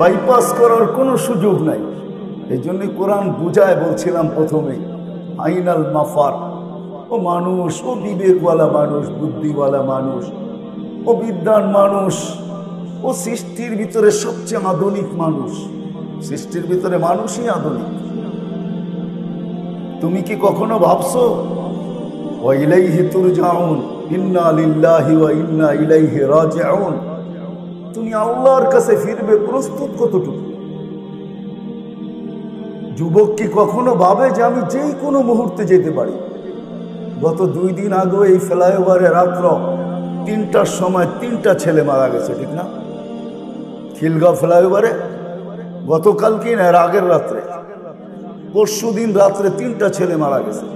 Bypass করার কোনো সুযোগ নাই। এই জন্য কোরআন বুঝায় বলছিলাম প্রথমেই, আইনাল মাফার। ও মানুষ, ও বিবেকওয়ালা মানুষ, বুদ্ধিওয়ালা মানুষ, ও বিদ্যান মানুষ, ও সৃষ্টির ভিতরে সবচেয়ে আধুনিক মানুষ। সৃষ্টির ভিতরে মানুষই আধুনিক। তুমি কি কখনো ভাবছো ওয়া ইলাইহি তুরজাউন, ইন্না লিল্লাহি ওয়া ইন্না ইলাইহি রাজিউন, তুমি আল্লাহর কাছে ফিরবে প্রস্তুত কতটুকু? যুবক কি কখনো ভাবে যে আমি যেই কোনো মুহূর্তে যেতে পারি? গত 2 দিন আগে এই ফ্লাইওভারে রাত্র 3টার সময় 3টা ছেলে মারা গেছে, ঠিক না? খিলগাঁও ফ্লাইওভারে গতকালকে না, আগের রাত্রে, পরশু দিন রাত্রে 3টা ছেলে মারা গেছে।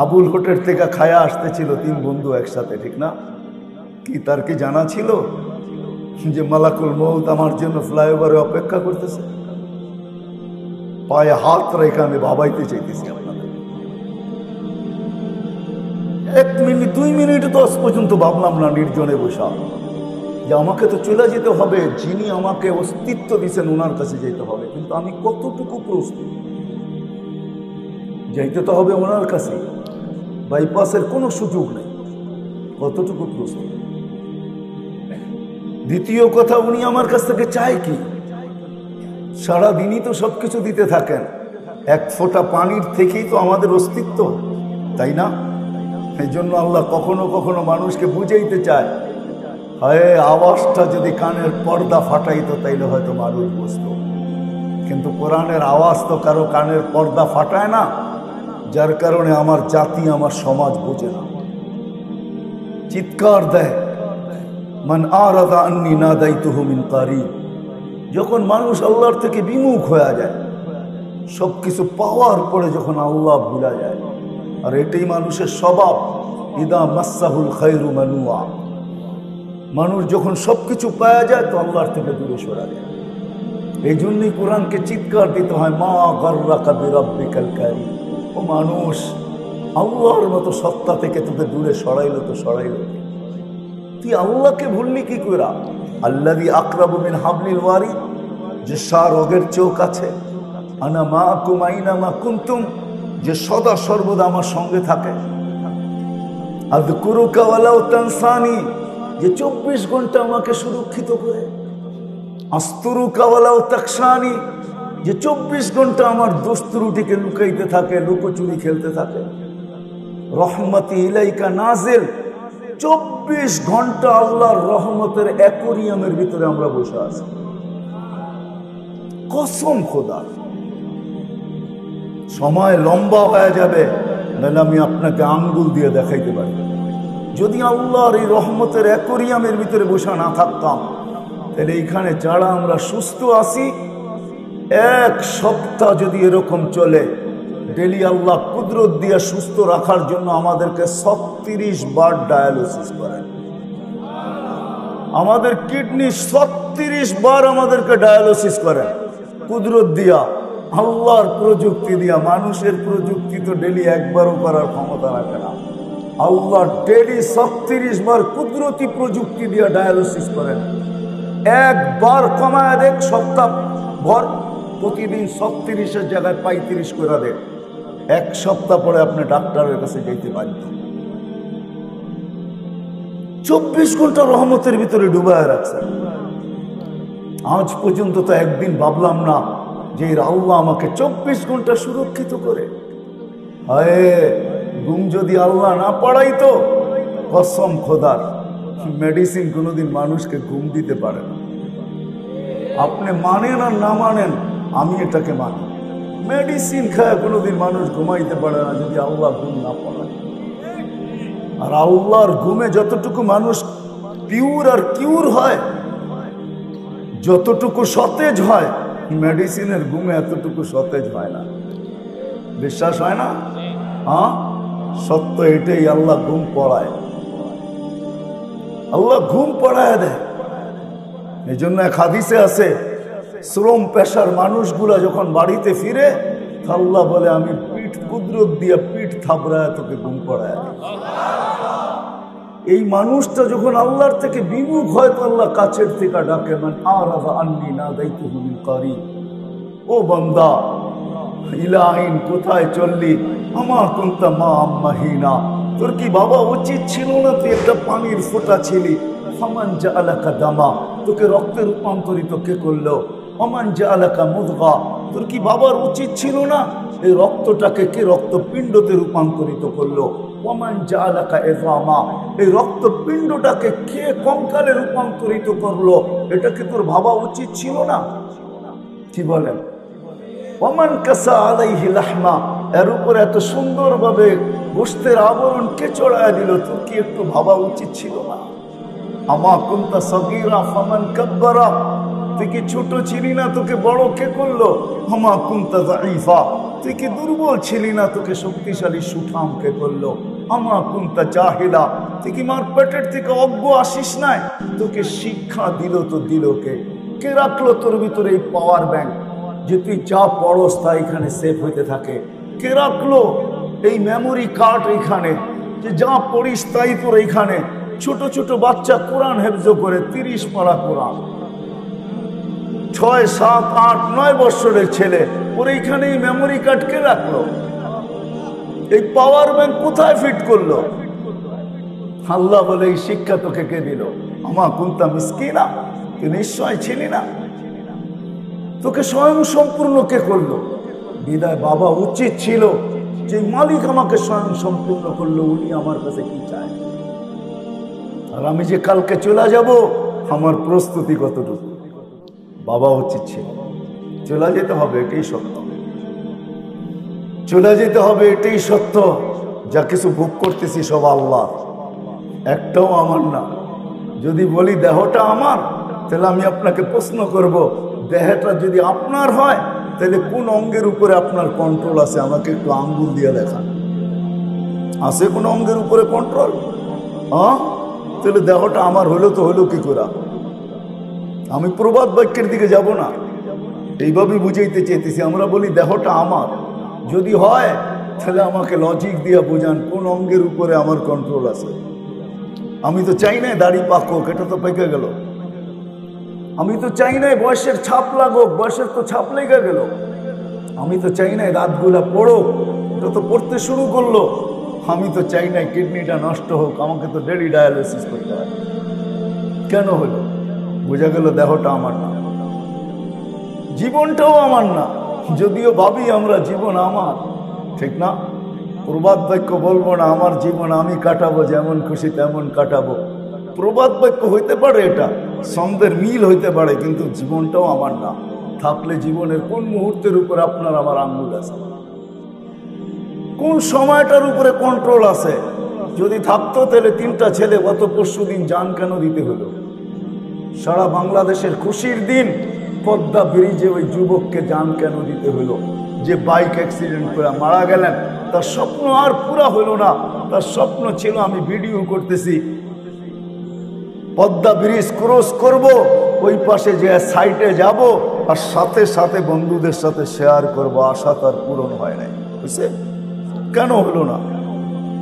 আবুল হোটেল থেকে খায়া আসতেছিল 3 বন্ধু একসাথে, ঠিক না? কি তার কি জানা ছিল যে মালাকুল মউত আমার জন্য ফ্লাইওভারে অপেক্ষা করতেছে? পায়ে হাত রেখে আমি ভাবাইতে চাইতেছি আপনাদের। 1 মিনিট 2 মিনিট 10 পর্যন্ত ভাবলাম না নির্জনে বসা, যে আমাকে তো চলে যেতে হবে, যিনি আমাকে অস্তিত্ব দিয়েছেন ওনার কাছে যেতে হবে। কিন্তু আমি কতটুকু প্রস্তুত? যাইতে তো হবে ওনার কাছে, বাইপাসের কোনো সুযোগ নেই। কতটুকু প্রস্তুত? দ্বিতীয় কথা, উনি আমার কাছ থেকে চায় কি? সারাদিনই তো সবকিছু দিতে থাকেন, 1 ফোঁটা পানির থেকেই তো আমাদের অস্তিত্ব, তাই না? এই জন্য আল্লাহ কখনো কখনো মানুষকে বুঝাইতে চায়, হয় আওয়াজটা যদি কানের পর্দা ফাটাইতো তাইলে হয়তো মানুষ বুঝতো। কিন্তু কোরআনের আওয়াজ তো কারো কানের পর্দা ফাটায় না, যার কারণে আমার জাতি, আমার সমাজ বোঝে না, চিৎকার দেয়, মান আরাদা আন্নি নাদাইতুহু মিন কারিব। যখন মানুষ আল্লাহর থেকে বিমুখ হয়ে যায়, সবকিছু পাওয়ার পরে যখন আল্লাহ ভুলা যায়, আর এটাই মানুষের স্বভাব, ইদা মাসাহুল খায়রু মানুয়া, মানুষ যখন সবকিছু পাওয়া যায় তো আল্লাহর থেকে দূরে সরা যায়। এই জন্যই কোরআনকে চিৎকার দিতে হয়, মা গাররাকা বিরাব্বিকাল কারীম। ও মানুষ, আল্লাহর মতো সত্তা থেকে তোকে দূরে সরাইলো তো সরাইলো, তুই আল্লাহকে ভুললি কি কইরা? আল্লাযী আকরাবু মিন হাবলিল ওয়ারিদ, যে রোগের চেয়েও কাছে, আনা মাআকুম আইনামা কুনতুম, যে সদা সর্বদা আমার সঙ্গে থাকে, আযকুরুকা ওয়ালাউ তানসানি, যে 24 ঘন্টা আমাকে সুরক্ষিত করে, আস্তুরুকা ওয়ালাউ তাকশানি, যে 24 ঘন্টা আমার দোষ ত্রুটিকে লুকাইতে থাকে, লুকোচুরি খেলতে থাকে, রহমতি ইলাইকা নাজিল, 24 ঘন্টা আল্লাহর রহমতের অ্যাকোয়ারিয়ামের ভিতরে আমরা বসে আছি। কসম খোদা, সময় লম্বা হয়ে যাবে, নাহলে আমি আপনাকে আঙ্গুল দিয়ে দেখাইতে পারি। যদি আল্লাহর এই রহমতের অ্যাকোয়ারিয়ামের ভিতরে বসে না থাকতাম, তাহলে এইখানে যারা আমরা সুস্থ আছি, 1 সপ্তাহ যদি এরকম চলে, ডেলি আল্লাহ কুদরত দিয়ে সুস্থ রাখার জন্য আমাদেরকে 36 বার ডায়ালিসিস করেন। আমাদের কিডনি 36 বার আমাদেরকে ডায়ালিসিস করেন কুদরত দিয়া, আল্লাহর প্রযুক্তি দিয়া। মানুষের প্রযুক্তি তো ডেলি একবারও করার ক্ষমতা রাখে না। আল্লাহ ডেলি 36 বার কুদরতি প্রযুক্তি দিয়া ডায়ালিসিস করেন। একবার কমায় দেখ, সপ্তাহ ভর প্রতিদিন 36-এর জায়গায় 35 করে দেখ, 1 সপ্তাহ পরে আপনি ডাক্তারের কাছে যেতে বাধ্য। 24 ঘন্টা রহমতের ভিতরে ডুবায় রাখছেন। আজ পর্যন্ত তো একদিন ভাবলাম না যে আল্লাহ আমাকে 24 ঘন্টা সুরক্ষিত করে। হায়, ঘুম যদি আল্লাহ না পড়াইতো, কসম খোদার, মেডিসিন কোনোদিন মানুষকে ঘুম দিতে পারে না। আপনি মানেন আর না মানেন, আমি এটাকে মানি। মেডিসিন খায় কোনোদিন মানুষ ঘুমাইতে পারে না যদি আল্লাহ ঘুম না পড়ায়। আর আল্লাহর ঘুমে যতটুকু মানুষ পিওর আর কিউর হয়, যতটুকু সতেজ হয়, মেডিসিনের ঘুমে এতটুকু সতেজ হয় না। বিশ্বাস হয় না? হ্যাঁ, সত্য এটাই। আল্লাহ ঘুম পড়ায়, আল্লাহ ঘুম পড়ায় দেয়। এই জন্য এক হাদিসে আছে, শ্রম পেশার মানুষগুলা যখন বাড়িতে ফিরে, আল্লাহ বলে আমি পিঠ কুদরত দিয়ে পিঠ থাবড়ায় তোকে ঘুম পড়ায়। এই মানুষটা যখন আল্লাহর থেকে বিমুখ হয় তো আল্লাহ কাছের থেকে ডাকে, মান আরাদা আন্নি নাদাইতুহু মিন কারিব। ও বান্দা, ইলাহিন কোথায় চললি? আমা কুনতা মা আম্মাহিনা, তোর কি বাবা উচিত ছিল না? তুই একটা পানির ফোঁটা ছিলি। ফামান জাআলাকা দামা, তোকে রক্তে রূপান্তরিত কে করলো? ওমান জাআলাকা মুদগা, তোর কি বাবার উচিত ছিল না এই রক্তটাকে কে রক্তপিণ্ডতে রূপান্তরিত করলো? ওমান জাআলাকা ইযামা, এই রক্তপিণ্ডটাকে কে কঙ্কালে রূপান্তরিত করলো? এটা কি তোর ভাবা উচিত ছিল না? কি বলেন? ওমান কাসা আলাইহি লাহমা, এর উপর এত সুন্দরভাবে গোশতের আবরণ কে চড়ায় দিল? তোর কি একটু ভাবা উচিত ছিল না? আমা কুনতা সগীরা ফামান কাব্বারা, তুই কি ছোট ছিলি না? তোকে বড় কে করলো? আমা কুনতা যায়ীফা, তুই কি দুর্বল ছিলি না? তোকে শক্তিশালী সুঠাম কে করলো? আমা কুনতা জাহিলা, তুই কি মার পেটের থেকে অজ্ঞ আসিস নাই? তোকে শিক্ষা দিল তো দিল কে? কে রাখলো তোর ভিতরে এই পাওয়ার ব্যাংক যে তুই যা পড়স তা এখানে সেভ হইতে থাকে? কে রাখলো এই মেমোরি কার্ড এখানে যে যা পড়িস তাই তোর এইখানে? ছোট ছোট বাচ্চা কোরআন হেফজ করে 30 পারা কোরআন, 6, 7, 8, 9 বছরের ছেলে, ওর এইখানে এই মেমোরি কার্ড কে রাখলো? এই পাওয়ার ব্যাংক কোথায় ফিট করলো? আল্লাহ বলে এই শিক্ষা তোকে কে দিল? আমা কুনতা মিসকিনা, তুই নিশ্চয় ছিলি না? তোকে স্বয়ং সম্পূর্ণ কে করলো? বিদায় বাবা উচিত ছিল যে মালিক আমাকে স্বয়ং সম্পূর্ণ করলো, উনি আমার কাছে কি চায়? আর আমি যে কালকে চলে যাব, আমার প্রস্তুতি কতটুকু? বাবা উচিত ছিল। চলে যেতে হবে, এটাই সত্য। চলে যেতে হবে, এটাই সত্য। যা কিছু ভোগ করতেছি সব আল্লাহ, একটাও আমার না। যদি বলি দেহটা আমার, তাহলে আমি আপনাকে প্রশ্ন করব, দেহটা যদি আপনার হয় তাহলে কোন অঙ্গের উপরে আপনার কন্ট্রোল আছে? আমাকে একটু আঙ্গুল দিয়ে দেখান। আছে কোন অঙ্গের উপরে কন্ট্রোল? তাহলে দেহটা আমার হলো তো হলো কি করে? আমি প্রবাদ বাক্যের দিকে যাব না, এইভাবেই বুঝাইতে চেয়েছি। আমরা বলি দেহটা আমার, যদি হয় তাহলে আমাকে লজিক দিয়ে বোঝান কোন অঙ্গের উপরে আমার কন্ট্রোল আছে। আমি তো চাই না দাড়ি পাকুক, এটা তো পেকে গেল। আমি তো চাই না বয়সের ছাপ লাগুক, বয়সের তো ছাপ লেগে গেল। আমি তো চাই না রাতগুলা পড়ুক, এটা তো পড়তে শুরু করলো। আমি তো চাই না কিডনিটা নষ্ট হোক, আমাকে তো ডেলি ডায়ালিসিস করতে হয়। কেন হলো? বোঝা গেল দেহটা আমার না, জীবনটাও আমার না। যদিও ভাবি আমরা জীবন আমার, ঠিক না? প্রবাদ বাক্য বলবো না আমার জীবন আমি কাটাবো, যেমন খুশি তেমন কাটাবো। প্রবাদ বাক্য হইতে পারে, এটা ছন্দের মিল হইতে পারে, কিন্তু জীবনটাও আমার না। থাকলে জীবনের কোন মুহূর্তের উপর আপনার আমার আঙ্গুল আছে? কোন সময়টার উপরে কন্ট্রোল আছে? যদি থাকতো তাহলে 3টা ছেলে গত পরশুদিন জান কেন দিতে হলো? সারা বাংলাদেশের খুশির দিন পদ্মা ব্রিজে ওই যুবককে জান কেন দিতে হলো? যে বাইক অ্যাক্সিডেন্ট করে মারা গেলেন, তার স্বপ্ন আর পুরা হলো না। তার স্বপ্ন ছিল আমি ভিডিও করতেছি, পদ্মা ব্রিজ ক্রস করব, ওই পাশে যে সাইটে যাব আর সাথে সাথে বন্ধুদের সাথে শেয়ার করব। আশা তার পূরণ হয় নাই। বুঝছে? কেন হলো না?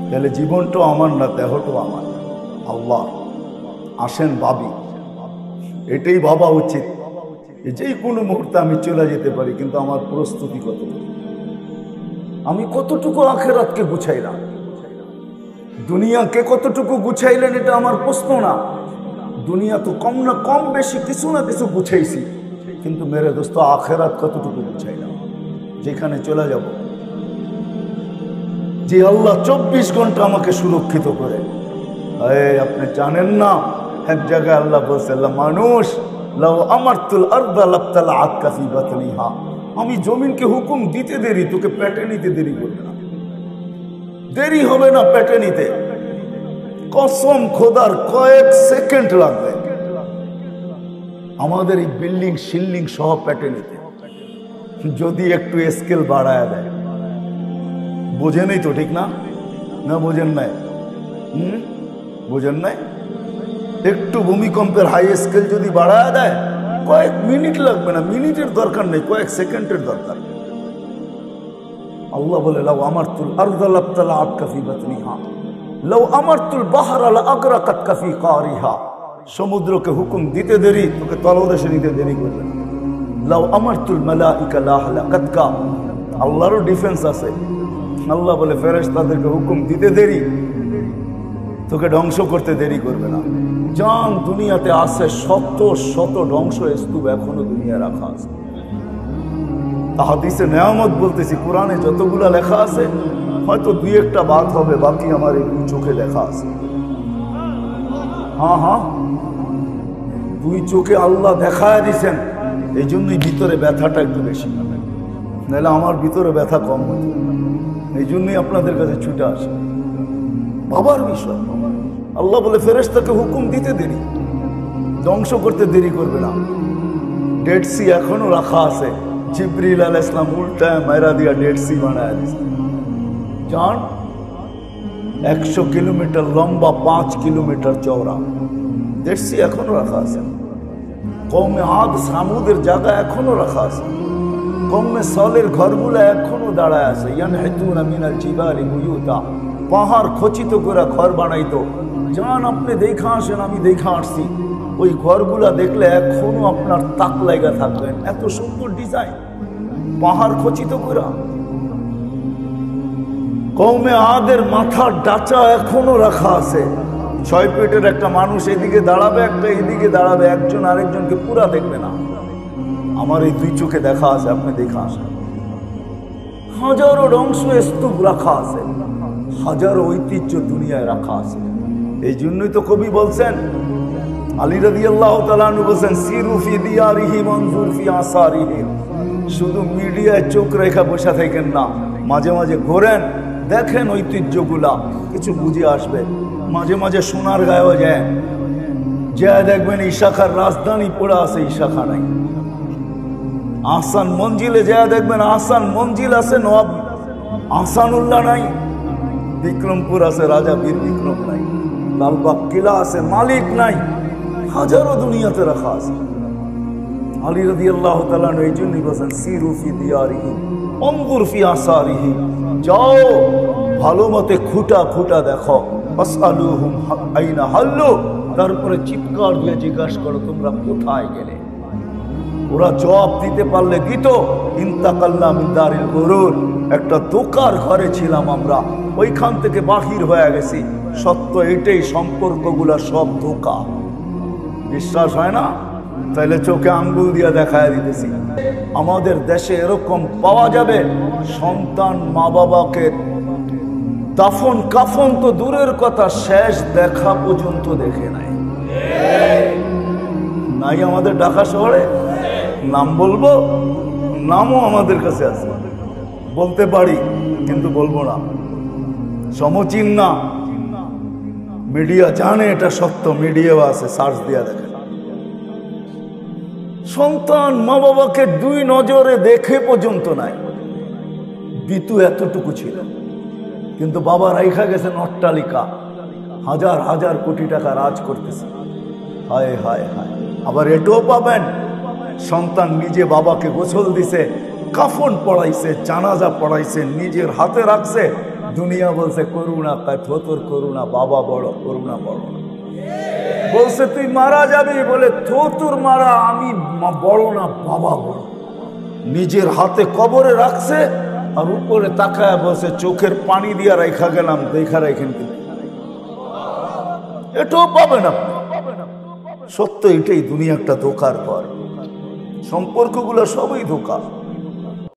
তাহলে জীবনটাও আমার না, দেহটাও আমার। আল্লাহ আসেন ভাবি, এটাই ভাবা উচিত যে কোনো মুহূর্তে আমি চলে যেতে পারি, কিন্তু আমার প্রস্তুতি কতটুকু? আমি কতটুকু আখেরাতকে গুছাইলাম? দুনিয়াকে কতটুকু গুছাইলেন এটা আমার প্রশ্ন না। দুনিয়া তো কম না কম বেশি কিছু না কিছু গুছাইছি, কিন্তু মেরে দোস্ত আখেরাত কতটুকু গুছাইলাম? যেখানে চলে যাব, যে আল্লাহ 24 ঘন্টা আমাকে সুরক্ষিত করে। আপনি জানেন না, এক জায়গায় আল্লাহ বলছে, মানুষ লাউ আমারতুল আরদা লাবতালাআত ফি বাতনিহা, আমি জমিনকে হুকুম দিতে দেরি, তোকে পেটে নিতে দেরি করবে না, দেরি হবে না পেটে নিতে। কসম খোদার, কয়েক সেকেন্ড লাগবে আমাদের এই বিল্ডিং শিল্ডিং সহ পেটে নিতে, যদি একটু স্কেল বাড়ায় দেয়। বোঝেনই তো, ঠিক না? না বোঝেন নাই? বোঝেন নাই? একটু ভূমিকম্পের হাই স্কেল যদি বাড়ায় দেয়, কয়েক মিনিট লাগবে না, মিনিটের দরকার নেই, কয়েক সেকেন্ডের দরকার। আল্লাহ বলে লাউ আমারতুল আরদা লাবতালাআত ফি বাতনিহা, লাউ আমারতুল বাহরা লা আগরাকাতকা ফি কারিহা, সমুদ্রকে হুকুম দিতে দেরি, তোকে তলদেশে নিতে দেরি করবে না। লাউ আমারতুল মালাইকা লা হালাকাতকা, আল্লাহরও ডিফেন্স আছে। আল্লাহ বলে ফেরেশতাদেরকে হুকুম দিতে দেরি, তোকে ধ্বংস করতে দেরি করবে না। জান দুনিয়াতে আছে শত শত ধ্বংস স্তূপ এখনো দুনিয়া রাখা আছে। হাদিসে নেয়ামত বলতেছি, কোরআনে যতগুলা লেখা আছে হয়তো দুই একটা বাদ হবে, বাকি আমার এই দুই চোখে লেখা আছে। হ্যাঁ হ্যাঁ, দুই চোখে আল্লাহ দেখায় দিছেন, এই জন্যই ভিতরে ব্যথাটা একটু বেশি, নাহলে আমার ভিতরে ব্যথা কম হতো। এই জন্যই আপনাদের কাছে ছুটে আসে। বাবার বিষয় আল্লাহ বলে ফেরেশতাকে হুকুম দিতে দেরি, ধ্বংস করতে দেরি করবে না। ডেড সি এখনো রাখা আছে, জিবরিল আলাইহিস সালাম উল্টায় মাইরা দিয়া ডেড সি বানায় দিছে। জান 100 কিলোমিটার লম্বা, 5 কিলোমিটার চওড়া, ডেড সি এখনো রাখা আছে। কওমে আদ সামুদের জায়গা এখনো রাখা আছে। কওমে সালের ঘরগুলো এখনো দাঁড়ায় আছে। ইয়ানহিতুনা মিনাল জিবালি বুয়ুতা, পাহাড় খচিত করে ঘর বানাইতো। জান আপনি দেখা আসেন, আমি দেখা আসছি, ওই ঘরগুলা দেখলে এখনো আপনার তাক লাগা থাকবেন, এত সুন্দর ডিজাইন, পাহাড় খচিত করে। কওমে আদের মাথার ডাচা এখনো রাখা আছে। 6 ফিটের একটা মানুষ এদিকে দাঁড়াবে, একটা এদিকে দাঁড়াবে, একজন আরেকজনকে পুরা দেখবে না। আমার এই দুই চোখে দেখা আছে, আপনি দেখা আসেন। হাজারো ধ্বংস স্তূপ রাখা আছে, হাজারো ঐতিহ্য দুনিয়ায় রাখা আছে। এই জন্যই তো কবি বলছেন, আলী রাদিয়াল্লাহু তাআলা আনহু বলছেন, সিরু ফি দিয়ারিহি মনজুর ফি আসারিহি, শুধু মিডিয়ায় চোখ রেখা বসে থাকেন না, মাঝে মাঝে ঘোরেন, দেখেন ঐতিহ্যগুলা, কিছু বুঝে আসবে। মাঝে মাঝে সোনার গায়েও যায়, দেখবেন ঈশাখার রাজধানী পড়ে আছে, ঈশাখা নাই। আহসান মঞ্জিলে যায় দেখবেন আহসান মঞ্জিল আছে, নবাব আহসানুল্লাহ নাই। বিক্রমপুর আছে, রাজা বীর বিক্রম নাই। লালবাগ কিলা আছে, মালিক নাই। হাজারো দুনিয়াতে রাখা আছে। আলী রাদিয়াল্লাহু তাআলা এই জন্যই বলেন, সিরু ফি দিয়ারিহি অনজুর ফি আসারিহি, যাও ভালো মতে খুঁটা খুঁটা দেখো। ফাসআলুহুম আইনা হাল্লু, তারপরে চিৎকার দিয়ে জিজ্ঞাসা করো তোমরা কোথায় গেলে। ওরা জবাব দিতে পারলে দিত, ইন্তাকালনা মিন দারিল গুরুর, একটা ধোঁকার ঘরে ছিলাম আমরা, ওইখান থেকে বাহির হয়ে গেছি। সত্য এটাই, সম্পর্কগুলা সব ধোঁকা। বিশ্বাস হয় না? তাইলে চোখে আঙ্গুল দিয়া দেখায় দিতেছি। আমাদের দেশে এরকম পাওয়া যাবে, সন্তান মা বাবাকে দাফন কাফন তো দূরের কথা, শেষ দেখা পর্যন্ত দেখে নাই। নাই আমাদের ঢাকা শহরে? নাম বলবো? নামও আমাদের কাছে আছে, বলতে পারি কিন্তু বলবো না, সমচিন না। মিডিয়া জানে এটা সত্য, মিডিয়াও আছে, সার্চ দিয়া দেখে। সন্তান মা বাবাকে দুই নজরে দেখে পর্যন্ত নাই। বিতু এতটুকু ছিল, কিন্তু বাবা রাইখা গেছেন অট্টালিকা, হাজার হাজার কোটি টাকা রাজ করতেছে। হায় হায় হায়। আবার এটাও পাবেন, সন্তান নিজে বাবাকে গোসল দিছে, কাফন পড়াইছে, জানাজা পড়াইছে, নিজের হাতে রাখছে। দুনিয়া বলছে করুণা, তাই থোতর করুণা, বাবা বড়, করুণা বড় না। বলছে তুই মারা যাবি, বলে থোতুর মারা, আমি বড় না, বাবা বড়। নিজের হাতে কবরে রাখছে, আর উপরে তাকায় বলছে চোখের পানি দিয়া রেখা গেলাম, দেখা রাখেন। কিন্তু এটাও পাবেন আপনি। সত্য এটাই, দুনিয়া একটা ধোঁকার ঘর, সম্পর্কগুলো সবই ধোঁকা।